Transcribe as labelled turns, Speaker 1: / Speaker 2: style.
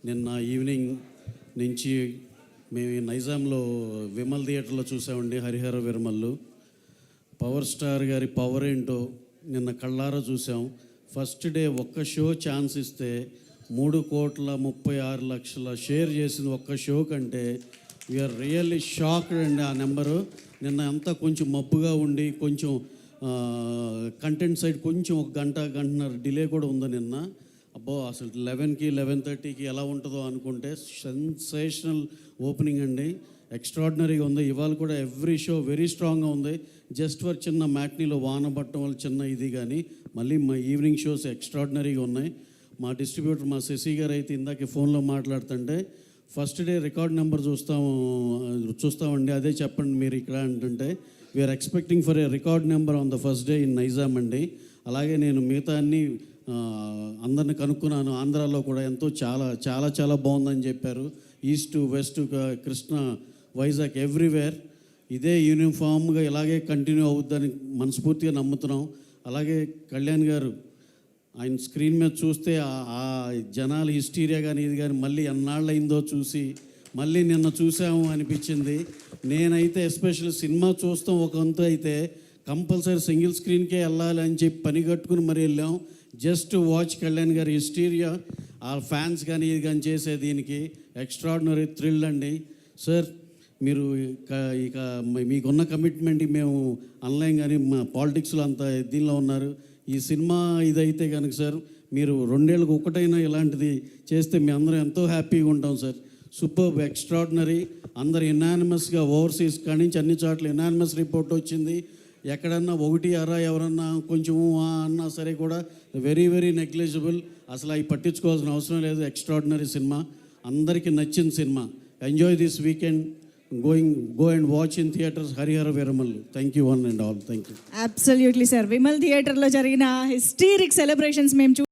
Speaker 1: నిన్న ఈవినింగ్ నుంచి మేము ఈ నైజాంలో విమల్ థియేటర్లో చూసామండి. హరిహర విరమల్లు పవర్ స్టార్ గారి పవర్ ఏంటో నిన్న కళ్ళారా చూసాం. ఫస్ట్ డే ఒక్క షో ఛాన్స్ ఇస్తే 3,36,00,000 షేర్ చేసింది ఒక్క షో కంటే. వీఆర్ రియల్లీ షాక్డ్ అండి. ఆ నెంబరు నిన్న అంతా కొంచెం మబ్బుగా ఉండి కొంచెం కంటెంట్ సైడ్ కొంచెం ఒక గంటన్నర డిలే కూడా ఉంది నిన్న. అబ్బో అసలు 11కి 11:30కి ఎలా ఉంటుందో అనుకుంటే సెన్సేషనల్ ఓపెనింగ్ అండి. ఎక్స్ట్రాడినరీగా ఉంది. ఇవాళ కూడా ఎవ్రీ షో వెరీ స్ట్రాంగ్గా ఉంది. జస్ట్ ఫర్ చిన్న మ్యాట్నీలో వాన పట్టడం వల్ల చిన్న ఇది కానీ మళ్ళీ మా ఈవినింగ్ షోస్ ఎక్స్ట్రాడినరీగా ఉన్నాయి. మా డిస్ట్రిబ్యూటర్ మా శశి గారు అయితే ఇందాక ఫోన్లో మాట్లాడుతుంటే ఫస్ట్ డే రికార్డ్ నెంబర్ చూస్తామండి, అదే చెప్పండి మీరు ఇక్కడ అంటుంటే we are expecting for a record number on the first day in Nizam అండి. అలాగే నేను మిగతా అన్ని అందరిని కనుక్కున్నాను. ఆంధ్రాలో కూడా ఎంతో చాలా చాలా చాలా బాగుందని చెప్పారు. East west Krishna Vizag everywhere ఇదే యూనిఫామ్గా ఇలాగే కంటిన్యూ అవుద్దని మనస్ఫూర్తిగా నమ్ముతున్నాం. అలాగే కళ్యాణ్ గారు ఆయన స్క్రీన్ మీద చూస్తే ఆ జనాలు హిస్టీరియా కానీ ఇది కానీ మళ్ళీ ఎన్నాళ్ళయిందో చూసి మళ్ళీ నిన్న చూసాము అనిపించింది. నేనైతే ఎస్పెషల్లీ సినిమా చూస్తాం ఒక వంతు అయితే కంపల్సరీ సింగిల్ స్క్రీన్కే వెళ్ళాలి అని చెప్పి పని కట్టుకుని మరి వెళ్ళాం. జస్ట్ వాచ్ కళ్యాణ్ గారి హిస్టీరియా. ఆ ఫ్యాన్స్ కానీ ఇది కానీ చేసే దీనికి ఎక్స్ట్రాడినరీ థ్రిల్ అండి. సార్ మీరు ఇక మీకున్న కమిట్మెంట్ మేము ఆన్లైన్ కానీ మా పాలిటిక్స్లో అంత దీనిలో ఉన్నారు. ఈ సినిమా ఇదైతే కనుక సార్ మీరు 2 ఏళ్ళకి ఒకటైనా ఇలాంటిది చేస్తే మేము అందరం ఎంతో హ్యాపీగా ఉంటాం సార్. Super extraordinary. అందరు ఎనానిమస్గా ఓవర్సీస్ కాడి నుంచి అన్ని చోట్ల ఎనానిమస్ రిపోర్ట్ వచ్చింది. ఎక్కడన్నా ఒకటి ఎవరన్నా కొంచెం అన్నా సరే కూడా వెరీ వెరీ నెగ్లిజిబుల్. అసలు అవి పట్టించుకోవాల్సిన అవసరం లేదు. ఎక్స్ట్రాడినరీ సినిమా, అందరికీ నచ్చిన cinema. Enjoy this weekend. go and watch in theaters Harihara Viramallu. Thank you one and all. Thank you.
Speaker 2: Absolutely sir. Vimal Theatre లో జరిగిన హిస్టరిక్ సెలబ్రేషన్స్ మేము